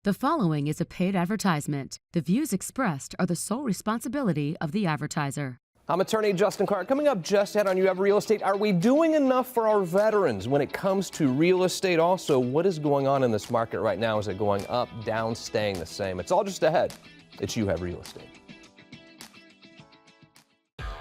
The following is a paid advertisement. The views expressed are the sole responsibility of the advertiser. I'm attorney Justin Clark. Coming up just ahead on You Have Real Estate, are we doing enough for our veterans when it comes to real estate? Also, what is going on in this market right now? Is it going up, down, staying the same? It's all just ahead. It's You Have Real Estate.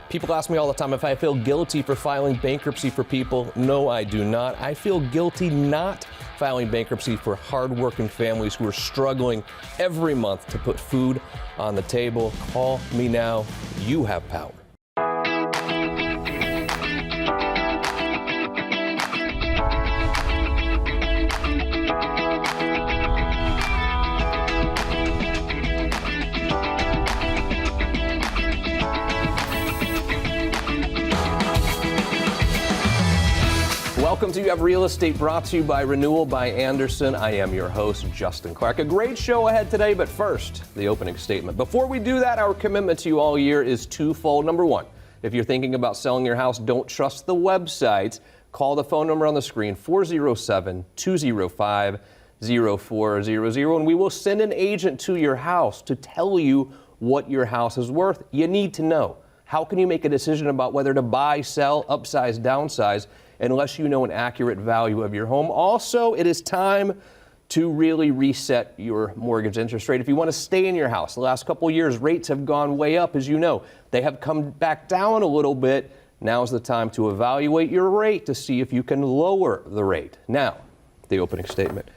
People ask me all the time if I feel guilty for filing bankruptcy for people. No, I do not. I feel guilty not filing bankruptcy for hardworking families who are struggling every month to put food on the table. Call me now. You have power. Welcome to You Have Real Estate, brought to you by Renewal by Andersen. I am your host, Justin Clark. A great show ahead today, but first, the opening statement. Before we do that, our commitment to you all year is twofold. Number one, if you're thinking about selling your house, don't trust the website. Call the phone number on the screen, 407-205-0400, and we will send an agent to your house to tell you what your house is worth. You need to know. How can you make a decision about whether to buy, sell, upsize, downsize, unless you know an accurate value of your home? Also, it is time to really reset your mortgage interest rate. If you want to stay in your house, the last couple of years, rates have gone way up, as you know. They have come back down a little bit. Now's the time to evaluate your rate to see if you can lower the rate. Now, the opening statement.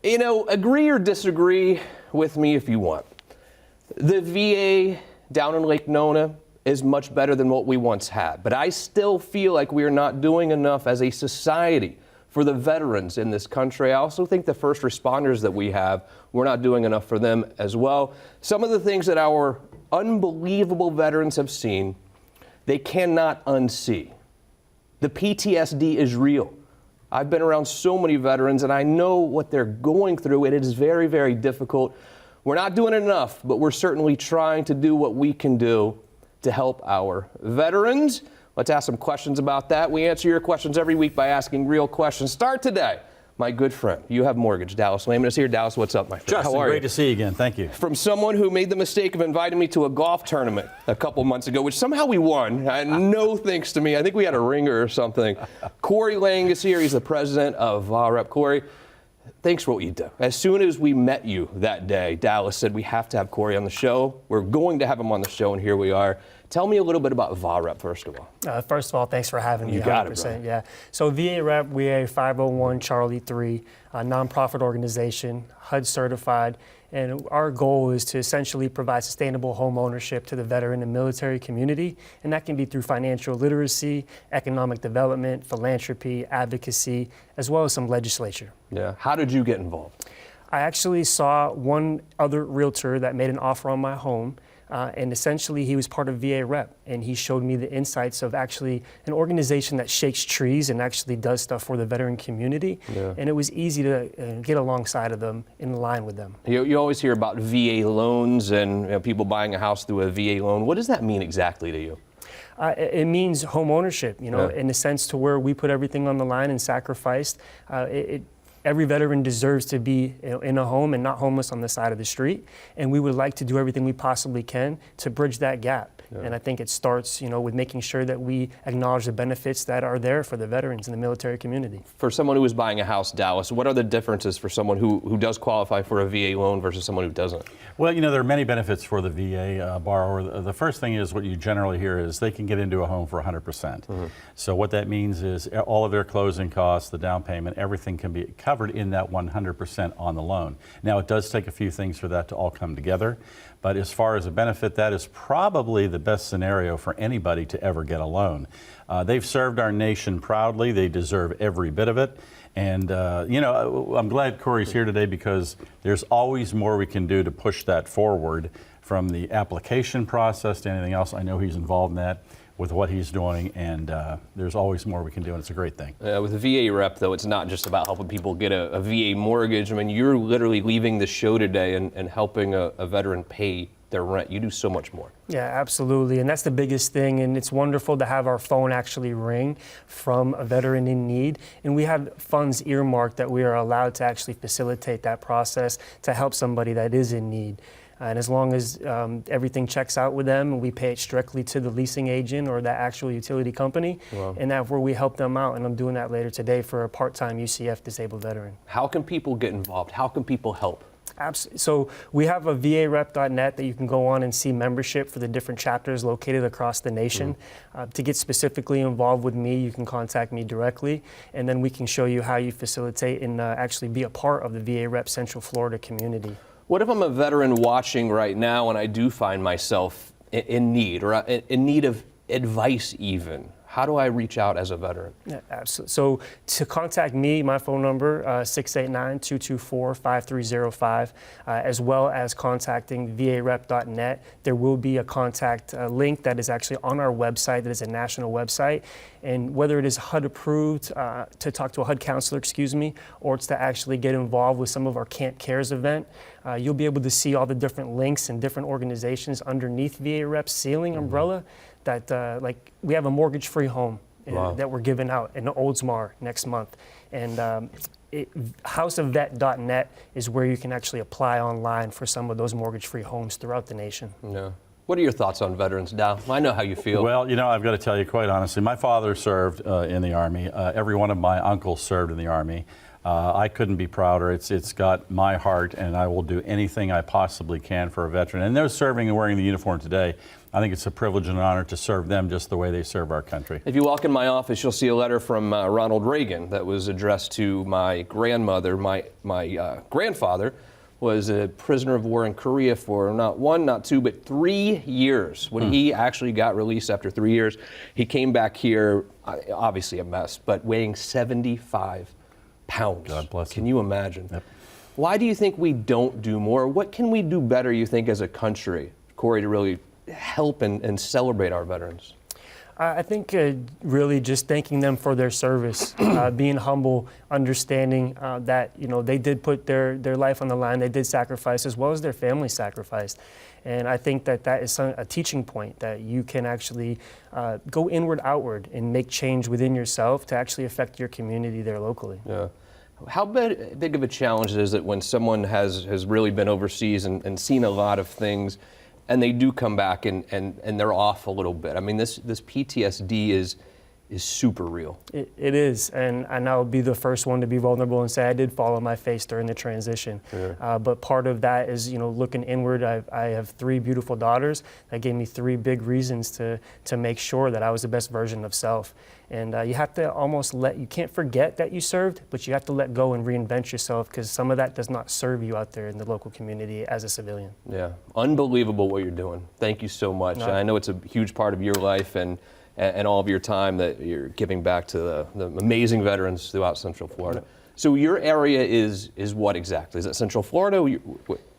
You know, agree or disagree with me if you want. The VA down in Lake Nona is much better than what we once had. But I still feel like we are not doing enough as a society for the veterans in this country. I also think the first responders that we have, we're not doing enough for them as well. Some of the things that our unbelievable veterans have seen, they cannot unsee. The PTSD is real. I've been around so many veterans and I know what they're going through. It is very, very difficult. We're not doing enough, but we're certainly trying to do what we can do to help our veterans. Let's ask some questions about that. We answer your questions every week by asking real questions. Start today. My good friend, You Have Mortgage, Dallas Lehman is here. Dallas, what's up, my friend? Justin, how are you? Great to see you again. Thank you. From someone who made the mistake of inviting me to a golf tournament a couple months ago, which somehow we won. No thanks to me. I think we had a ringer or something. Corey Lang is here. He's the president of VAREP. Corey, thanks for what you do. As soon as we met you that day, Dallas said we have to have Corey on the show. We're going to have him on the show, and here we are. Tell me a little bit about VAREP, first of all. First of all, thanks for having me. You got it, bro. Yeah. So VAREP, we're a 501 Charlie 3 nonprofit organization, HUD certified, and our goal is to essentially provide sustainable home ownership to the veteran and military community, and that can be through financial literacy, economic development, philanthropy, advocacy, as well as some legislature. Yeah. How did you get involved? I actually saw one other realtor that made an offer on my home. And essentially, he was part of VAREP, and he showed me the insights of actually an organization that shakes trees and actually does stuff for the veteran community. Yeah. And it was easy to get alongside of them, in line with them. You always hear about VA loans and people buying a house through a VA loan. What does that mean exactly to you? It means home ownership, you know, in the sense to where we put everything on the line and sacrificed. Every veteran deserves to be in a home and not homeless on the side of the street. And we would like to do everything we possibly can to bridge that gap. Yeah. And I think it starts, with making sure that we acknowledge the benefits that are there for the veterans in the military community. For someone who is buying a house, Dallas, what are the differences for someone who does qualify for a VA loan versus someone who doesn't? Well, there are many benefits for the VA borrower. The first thing is what you generally hear is they can get into a home for 100%. Mm-hmm. So what that means is all of their closing costs, the down payment, everything can be covered in that 100% on the loan. Now, it does take a few things for that to all come together. But as far as a benefit, that is probably the best scenario for anybody to ever get a loan. They've served our nation proudly. They deserve every bit of it. And, I'm glad Corey's here today because there's always more we can do to push that forward, from the application process to anything else. I know he's involved in that with what he's doing, and there's always more we can do, and it's a great thing. With VAREP, though, it's not just about helping people get a VA mortgage. I mean, you're literally leaving the show today and helping a veteran pay their rent. You do so much more. Yeah, absolutely. And that's the biggest thing. And it's wonderful to have our phone actually ring from a veteran in need. And we have funds earmarked that we are allowed to actually facilitate that process to help somebody that is in need. And as long as everything checks out with them, and we pay it strictly to the leasing agent or the actual utility company, Wow. and that's where we help them out. And I'm doing that later today for a part-time UCF disabled veteran. How can people get involved? How can people help? So we have a varep.net that you can go on and see membership for the different chapters located across the nation. To get specifically involved with me, you can contact me directly, and then we can show you how you facilitate and actually be a part of the VA Rep Central Florida community. What if I'm a veteran watching right now and I do find myself in need, or in need of advice even? How do I reach out as a veteran? Yeah, absolutely. So to contact me, my phone number, 689-224-5305, as well as contacting varep.net. There will be a contact link that is actually on our website, that is a national website. And whether it is HUD approved to talk to a HUD counselor, or it's to actually get involved with some of our Camp Cares event, you'll be able to see all the different links and different organizations underneath VA Rep's ceiling umbrella. That like we have a mortgage-free home Wow. that we're giving out in Oldsmar next month, and houseofvet.net is where you can actually apply online for some of those mortgage-free homes throughout the nation. Yeah. What are your thoughts on veterans, Dow? I know how you feel. Well, I've got to tell you quite honestly, my father served in the Army. Every one of my uncles served in the Army. I couldn't be prouder. It's got my heart, and I will do anything I possibly can for a veteran. And they're serving and wearing the uniform today. I think it's a privilege and an honor to serve them just the way they serve our country. If you walk in my office, you'll see a letter from Ronald Reagan that was addressed to my grandmother. My grandfather was a prisoner of war in Korea for not 1, not 2, but 3 years. When he actually got released after 3 years, he came back here, obviously a mess, but weighing 75 pounds. God bless him. Can you imagine? Yep. Why do you think we don't do more? What can we do better, you think, as a country, Corey, to really help and celebrate our veterans? I think really just thanking them for their service, being humble, understanding that they did put their life on the line, they did sacrifice as well as their family sacrificed. And I think that is a teaching point that you can actually go inward, outward, and make change within yourself to actually affect your community there locally. Yeah. How big of a challenge is it when someone has really been overseas and seen a lot of things, and they do come back and they're off a little bit? I mean, this PTSD is super real. It is, and I'll be the first one to be vulnerable and say I did fall on my face during the transition. Yeah. But part of that is, looking inward. I have 3 beautiful daughters. That gave me 3 big reasons to make sure that I was the best version of self. And you have to almost you can't forget that you served, but you have to let go and reinvent yourself, because some of that does not serve you out there in the local community as a civilian. Yeah, unbelievable what you're doing. Thank you so much. No. I know it's a huge part of your life and all of your time that you're giving back to the amazing veterans throughout Central Florida. So your area is what exactly? Is it Central Florida?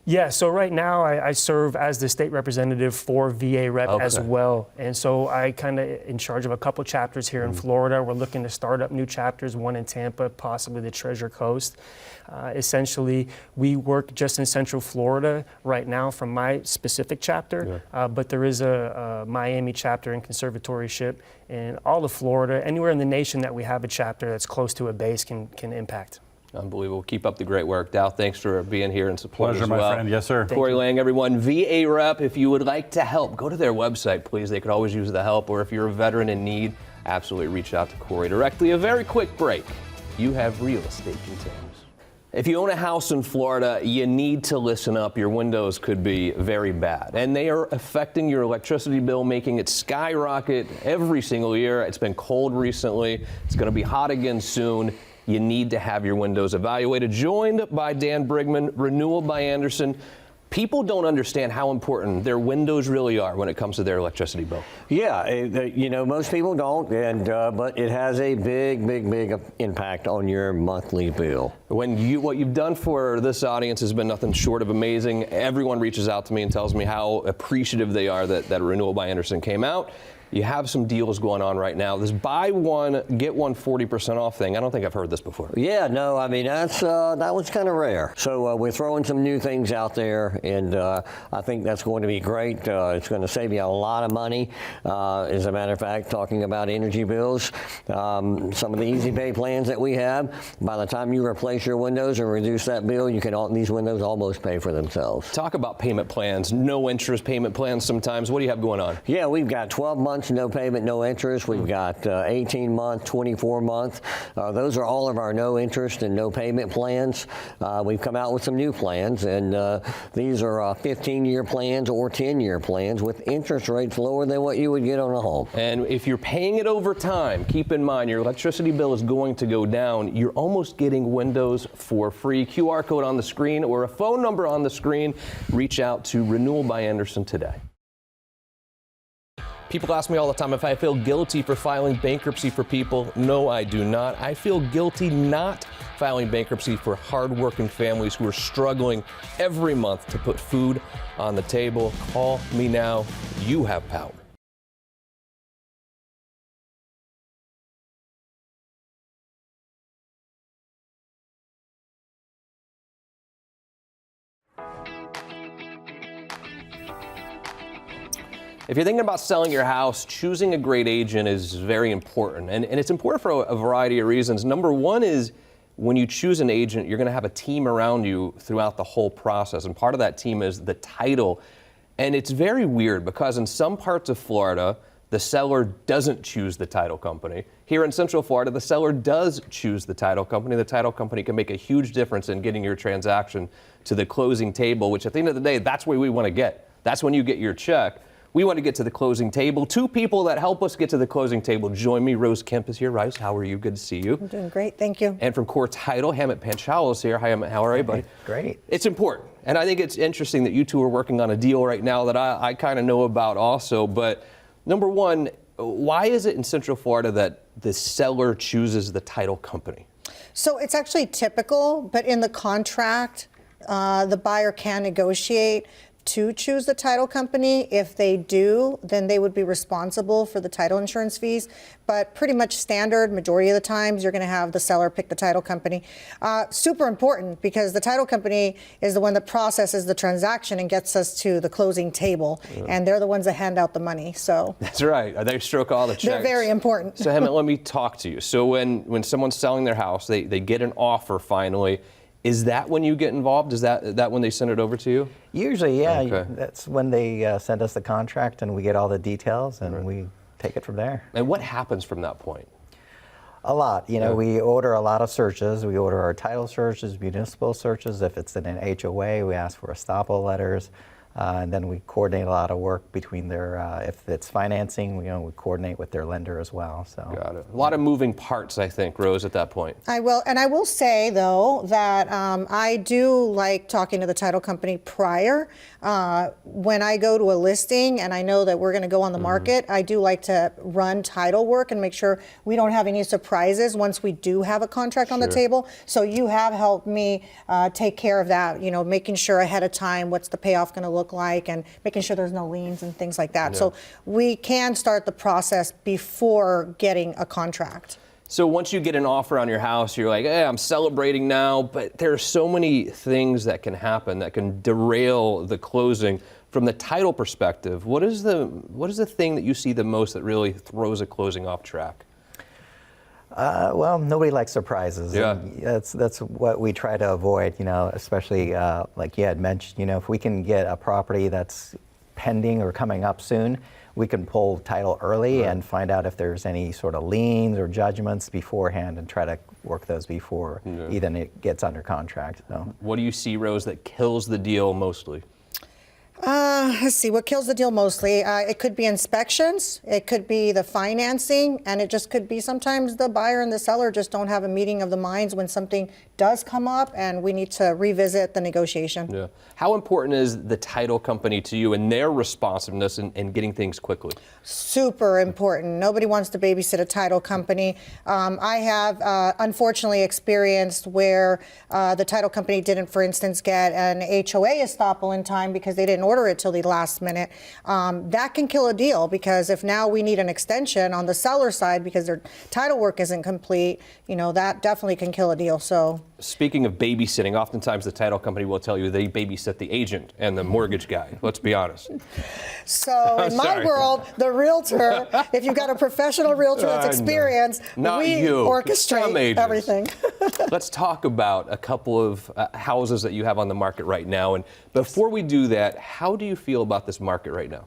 Yeah, so right now I serve as the state representative for VA Rep as well. And so I kind of in charge of a couple chapters here in Florida. We're looking to start up new chapters, one in Tampa, possibly the Treasure Coast. Essentially, we work just in Central Florida right now from my specific chapter, but there is a Miami chapter and conservatorship in all of Florida. Anywhere in the nation that we have a chapter that's close to a base can impact. Unbelievable. Keep up the great work. Dow, thanks for being here and supporting Pleasure, as well. my friend. Yes, sir. Corey Lang, everyone. VA Rep, if you would like to help, go to their website, please. They could always use the help. Or if you're a veteran in need, absolutely reach out to Corey directly. A very quick break. You have real estate continues. If you own a house in Florida, you need to listen up. Your windows could be very bad, and they are affecting your electricity bill, making it skyrocket every single year. It's been cold recently. It's going to be hot again soon. You need to have your windows evaluated. Joined by Dan Brigman, Renewal by Andersen. People don't understand how important their windows really are when it comes to their electricity bill. Yeah, most people don't, but it has a big impact on your monthly bill. What you've done for this audience has been nothing short of amazing. Everyone reaches out to me and tells me how appreciative they are that Renewal by Andersen came out. You have some deals going on right now. This buy one, get one 40% off thing. I don't think I've heard this before. Yeah, no, I mean, that was kind of rare. So we're throwing some new things out there, and I think that's going to be great. It's going to save you a lot of money. As a matter of fact, talking about energy bills, some of the easy pay plans that we have, by the time you replace your windows and reduce that bill, you can these windows almost pay for themselves. Talk about payment plans, no interest payment plans sometimes. What do you have going on? Yeah, we've got 12 months, no payment, no interest. We've got 18 month, 24 month. Those are all of our no interest and no payment plans. We've come out with some new plans, and these are 15-year plans or 10-year plans with interest rates lower than what you would get on a home. And if you're paying it over time, keep in mind your electricity bill is going to go down. You're almost getting windows for free. QR code on the screen or a phone number on the screen. Reach out to Renewal by Andersen today. People ask me all the time if I feel guilty for filing bankruptcy for people. No, I do not. I feel guilty not filing bankruptcy for hardworking families who are struggling every month to put food on the table. Call me now. You have power. If you're thinking about selling your house, choosing a great agent is very important. And it's important for a variety of reasons. Number one is when you choose an agent, you're going to have a team around you throughout the whole process. And part of that team is the title. And it's very weird because in some parts of Florida, the seller doesn't choose the title company. Here in Central Florida, the seller does choose the title company. The title company can make a huge difference in getting your transaction to the closing table, which at the end of the day, that's where we want to get. That's when you get your check. We want to get to the closing table. Two people that help us get to the closing table join me. Rose Kemp is here. Rose, how are you? Good to see you. I'm doing great, thank you. And from Core Title, Hemant Panchal is here. Hi, Hemant. How are you, buddy? Great. It's important. And I think it's interesting that you two are working on a deal right now that I kind of know about also. But number one, why is it in Central Florida that the seller chooses the title company? So it's actually typical, but in the contract, the buyer can negotiate to choose the title company. If they do, then they would be responsible for the title insurance fees. But pretty much standard, majority of the times, you're going to have the seller pick the title company. Super important because the title company is the one that processes the transaction and gets us to the closing table. Yeah. And they're the ones that hand out the money. So that's right. They stroke all the checks. They're very important. So Hemant, let me talk to you. So when someone's selling their house, they get an offer finally. Is that when you get involved? Is that when they send it over to you? Usually, yeah. Okay. That's when they send us the contract and we get all the details and we take it from there. And what happens from that point? A lot. You know, we order a lot of searches. We order our title searches, municipal searches. If it's in an HOA, we ask for estoppel letters. And then we coordinate a lot of work between their, if it's financing, we coordinate with their lender as well. So. Got it. A lot of moving parts, I think, Rose, at that point. I will say, though, that I do like talking to the title company prior. When I go to a listing and I know that we're going to go on the market, I do like to run title work and make sure we don't have any surprises once we do have a contract on the table. So you have helped me take care of that, making sure ahead of time what's the payoff going to look like and making sure there's no liens and things like that. Yeah. So we can start the process before getting a contract. So once you get an offer on your house, you're like, hey, I'm celebrating now, but there are so many things that can happen that can derail the closing. From the title perspective, what is the thing that you see the most that really throws a closing off track? Well, nobody likes surprises. Yeah. That's what we try to avoid, especially like you had mentioned, if we can get a property that's pending or coming up soon, we can pull title early and find out if there's any sort of liens or judgments beforehand and try to work those before even it gets under contract. So. What do you see, Rose, that kills the deal mostly? Let's see, what kills the deal mostly? It could be inspections, it could be the financing, and it just could be sometimes the buyer and the seller just don't have a meeting of the minds when something does come up and we need to revisit the negotiation. Yeah. How important is the title company to you and their responsiveness in getting things quickly? Super important. Nobody wants to babysit a title company. I have unfortunately experienced where the title company didn't, for instance, get an HOA estoppel in time because they didn't order it till the last minute, that can kill a deal, because if now we need an extension on the seller side because their title work isn't complete, that definitely can kill a deal. So speaking of babysitting, oftentimes the title company will tell you they babysit the agent and the mortgage guy. Let's be honest. So in my world, the realtor, if you've got a professional realtor that's experienced, we orchestrate everything. Let's talk about a couple of houses that you have on the market right now. And before we do that, how do you feel about this market right now?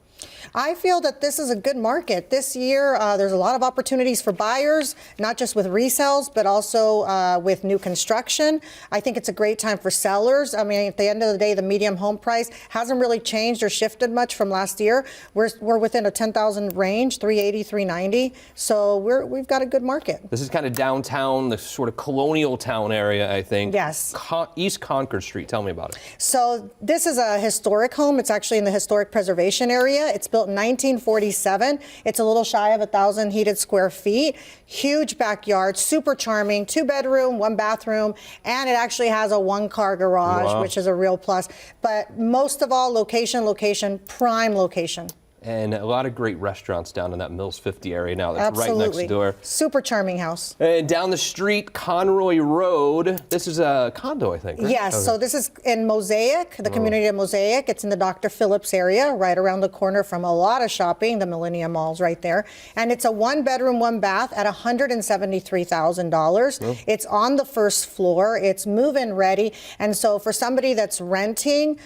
I feel that this is a good market. This year, there's a lot of opportunities for buyers, not just with resales, but also with new construction. I think it's a great time for sellers. I mean, at the end of the day, the median home price hasn't really changed or shifted much from last year. We're within a 10,000 range, 380, 390. So we've got a good market. This is kind of downtown, the sort of colonial town area, I think. Yes. East Concord Street. Tell me about it. So this is a historic home. It's actually in the historic preservation area. It's built in 1947. It's a little shy of 1,000 heated square feet. Huge backyard, super charming, 2-bedroom, 1 bathroom, and it actually has a 1-car garage, which is a real plus. But most of all, location, prime location. And a lot of great restaurants down in that Mills 50 area now. That's Absolutely. right next door. Super charming house. And down the street, Conroy Road. This is a condo, I think, right? Yes, so this is in Mosaic, the community of Mosaic. It's in the Dr. Phillips area, right around the corner from a lot of shopping. The Millennium Mall's right there. And it's a 1-bedroom, 1 bath at $173,000. It's on the first floor. It's move-in ready. And so for somebody that's renting,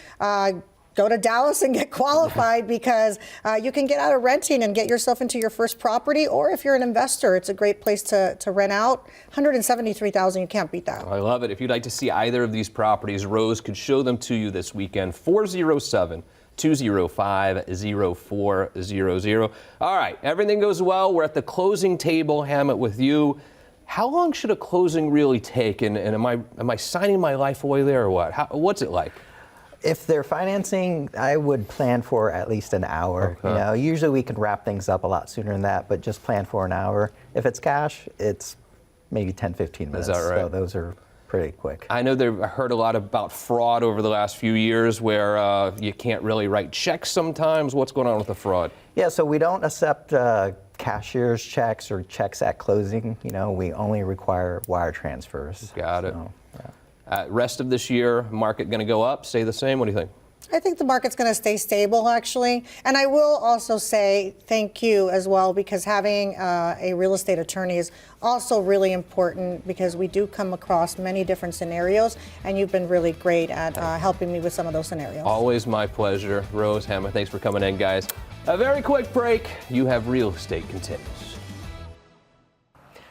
go to Dallas and get qualified, because you can get out of renting and get yourself into your first property. Or if you're an investor, it's a great place to rent out. $173,000, you can't beat that. I love it. If you'd like to see either of these properties, Rose could show them to you this weekend. 407-205-0400. All right, everything goes well. We're at the closing table, Hemant, with you. How long should a closing really take? And am I signing my life away there or what? What's it like? If they're financing, I would plan for at least an hour. Okay. Usually we can wrap things up a lot sooner than that, but just plan for an hour. If it's cash, it's maybe 10, 15 minutes. Is that right? So those are pretty quick. I know I heard a lot about fraud over the last few years where you can't really write checks sometimes. What's going on with the fraud? Yeah, so we don't accept cashier's checks or checks at closing. We only require wire transfers. Got it. So, yeah. Rest of this year, market going to go up, stay the same? What do you think? I think the market's going to stay stable, actually. And I will also say thank you as well, because having a real estate attorney is also really important, because we do come across many different scenarios, and you've been really great at helping me with some of those scenarios. Always my pleasure. Rose, Hemant, thanks for coming in, guys. A very quick break. You have Real Estate continues.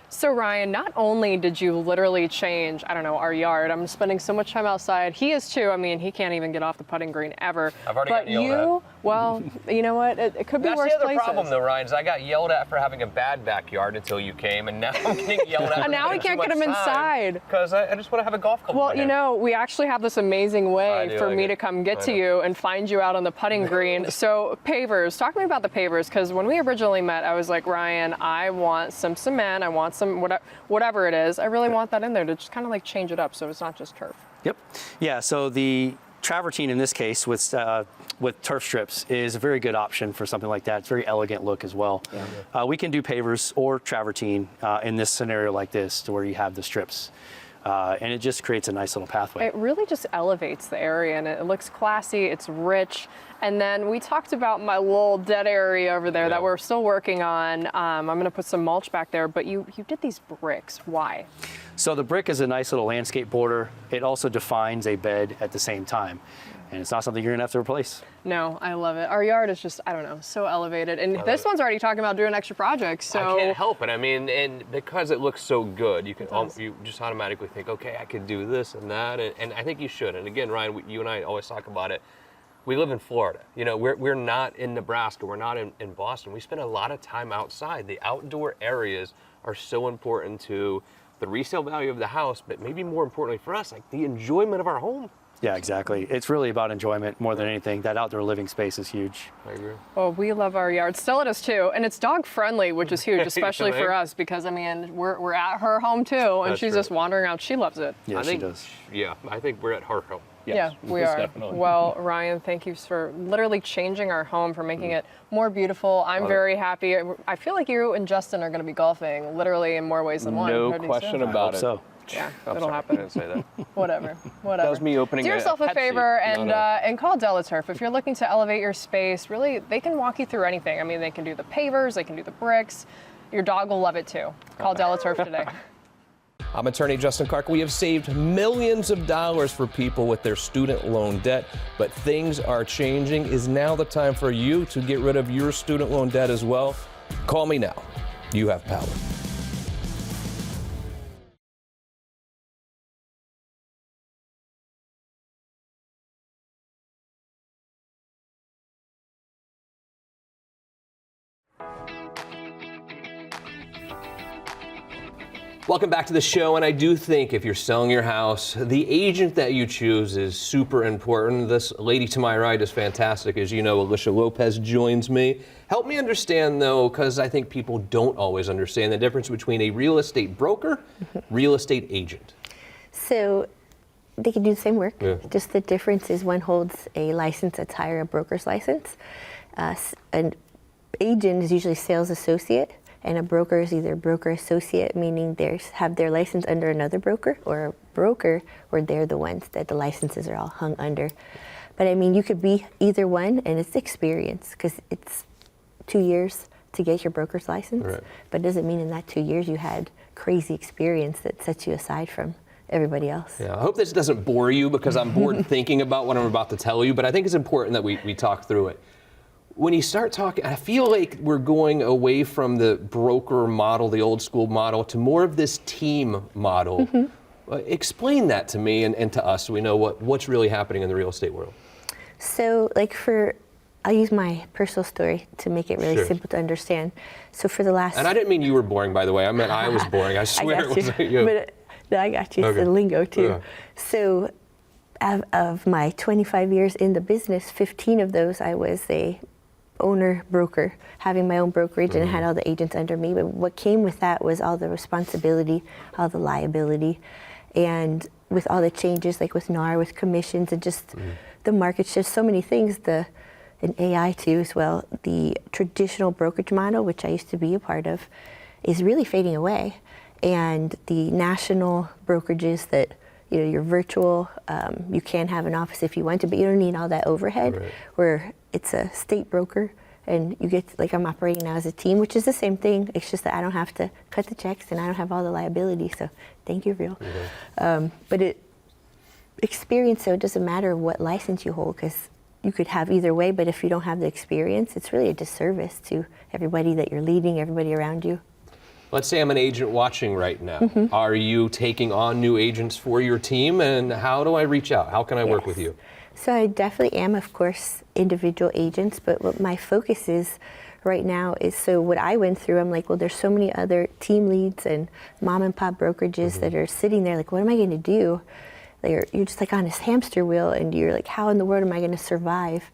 So Ryan, not only did you literally change, our yard. I'm spending so much time outside. He is too. I mean, he can't even get off the putting green ever. I've already gotten yelled at. Well, you know what? It could be worse places. That's the other problem, though, Ryan, is I got yelled at for having a bad backyard until you came, and now I'm getting yelled at. And now we can't get him inside. Because I just want to have a golf club. Well, we actually have this amazing way for me to come get to you and find you out on the putting green. So pavers, talk to me about the pavers, because when we originally met, I was like, Ryan, I want some cement, I want some whatever it is. I really want that in there to just kind of like change it up so it's not just turf. Yep. Yeah, so the travertine in this case with turf strips is a very good option for something like that. It's a very elegant look as well. Yeah. We can do pavers or travertine in this scenario like this, to where you have the strips. And it just creates a nice little pathway. It really just elevates the area, and it looks classy, it's rich. And then we talked about my little dead area over there that we're still working on. I'm gonna put some mulch back there, but you did these bricks, why? So the brick is a nice little landscape border. It also defines a bed at the same time. And it's not something you're gonna have to replace. No, I love it. Our yard is just, so elevated. And this one's already talking about doing extra projects, so. I can't help it. I mean, and because it looks so good, you just automatically think, okay, I could do this and that, and I think you should. And again, Ryan, you and I always talk about it. We live in Florida. We're not in Nebraska. We're not in Boston. We spend a lot of time outside. The outdoor areas are so important to the resale value of the house, but maybe more importantly for us, like the enjoyment of our home. Yeah, exactly. It's really about enjoyment more than anything. That outdoor living space is huge. I agree. Well, we love our yard. Stella does too. And it's dog friendly, which is huge, especially for us, because I mean, we're at her home too, and she's just wandering around. She loves it. Yeah, she does. Yeah, I think we're at her home. Yeah, we are. Definitely. Well, Ryan, thank you for literally changing our home, for making it more beautiful. I'm very happy. I feel like you and Justin are going to be golfing literally in more ways than one. No pretty question soon. about it. So. Yeah, I'm it'll sorry, happen. I didn't say that. Whatever. That was me opening Do yourself a Pepsi. favor and No. and call Delaturf. If you're looking to elevate your space, really, they can walk you through anything. I mean, they can do the pavers, they can do the bricks. Your dog will love it too. Call Delaturf today. I'm attorney Justin Clark. We have saved millions of dollars for people with their student loan debt, but things are changing. Is now the time for you to get rid of your student loan debt as well? Call me now. You have power. Welcome back to the show, and I do think if you're selling your house, the agent that you choose is super important. This lady to my right is fantastic. As you know, Elisha Lopez joins me. Help me understand, though, because I think people don't always understand the difference between a real estate broker, real estate agent. So they can do the same work, just the difference is one holds a license that's higher, a broker's license. An agent is usually sales associate, and a broker is either broker associate, meaning they have their license under another broker, or a broker where they're the ones that the licenses are all hung under. But I mean, you could be either one, and it's experience, because it's 2 years to get your broker's license, but it doesn't mean in that 2 years you had crazy experience that sets you aside from everybody else. Yeah, I hope this doesn't bore you, because I'm bored thinking about what I'm about to tell you, but I think it's important that we talk through it. When you start talking, I feel like we're going away from the broker model, the old school model, to more of this team model. Explain that to me and to us so we know what's really happening in the real estate world. So I'll use my personal story to make it really simple to understand. So for the last... And I didn't mean you were boring, by the way. I meant I was boring. I swear it wasn't you. But, no, I got you. It's the lingo, too. Yeah. So of my 25 years in the business, 15 of those I was a owner broker, having my own brokerage, and I had all the agents under me. But what came with that was all the responsibility, all the liability, and with all the changes, like with NAR, with commissions, and just the market shifts, so many things, and AI too as well. The traditional brokerage model, which I used to be a part of, is really fading away. And the national brokerages that, you're virtual, you can have an office if you want to, but you don't need all that overhead, where it's a state broker, and you get, like I'm operating now as a team, which is the same thing. It's just that I don't have to cut the checks, and I don't have all the liability, so thank you, Real. But experience, so it doesn't matter what license you hold, because you could have either way, but if you don't have the experience, it's really a disservice to everybody that you're leading, everybody around you. Let's say I'm an agent watching right now. Are you taking on new agents for your team, and how do I reach out? How can I work with you? So I definitely am, of course, individual agents, but what my focus is right now is, so what I went through, I'm like, well, there's so many other team leads and mom and pop brokerages that are sitting there like, what am I going to do? You're just like on this hamster wheel, and you're like, how in the world am I going to survive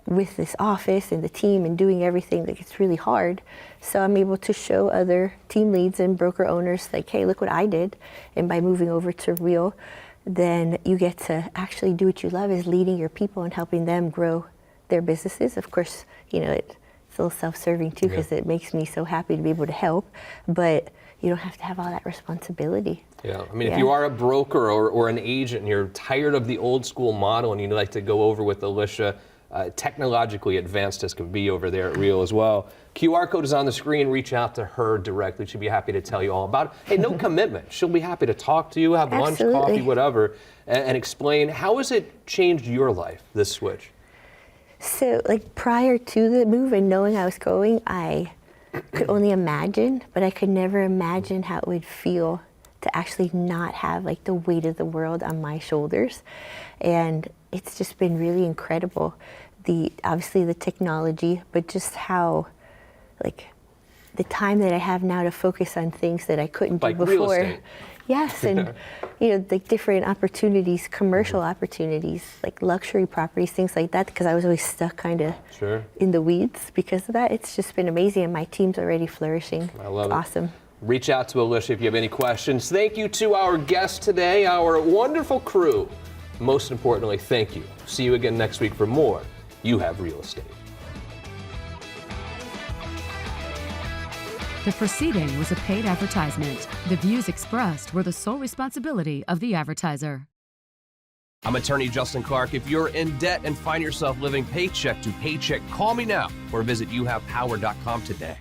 with this office and the team and doing everything? Like, it's really hard. So I'm able to show other team leads and broker owners, like, hey, look what I did. And by moving over to Real, then you get to actually do what you love, is leading your people and helping them grow their businesses. Of course, it's a little self-serving too, because it makes me so happy to be able to help, but you don't have to have all that responsibility. Yeah, I mean, if you are a broker or an agent and you're tired of the old school model and you'd like to go over with Elisha, technologically advanced as can be over there at Real as well, QR code is on the screen. Reach out to her directly. She'd be happy to tell you all about it. Hey, no commitment. She'll be happy to talk to you, have lunch, coffee, whatever, and explain how has it changed your life, this switch? So, prior to the move and knowing I was going, I could only imagine, but I could never imagine how it would feel to actually not have the weight of the world on my shoulders. And it's just been really incredible. Obviously the technology, but just how the time that I have now to focus on things that I couldn't do before. Real estate. Yes, and different opportunities, commercial opportunities, like luxury properties, things like that, because I was always stuck kind of in the weeds because of that. It's just been amazing, and my team's already flourishing. I love it. Awesome. Reach out to Elisha if you have any questions. Thank you to our guest today, our wonderful crew most importantly, thank you. See you again next week for more You Have Real Estate. The proceeding was a paid advertisement. The views expressed were the sole responsibility of the advertiser. I'm attorney Justin Clark. If you're in debt and find yourself living paycheck to paycheck, call me now or visit youhavepower.com today.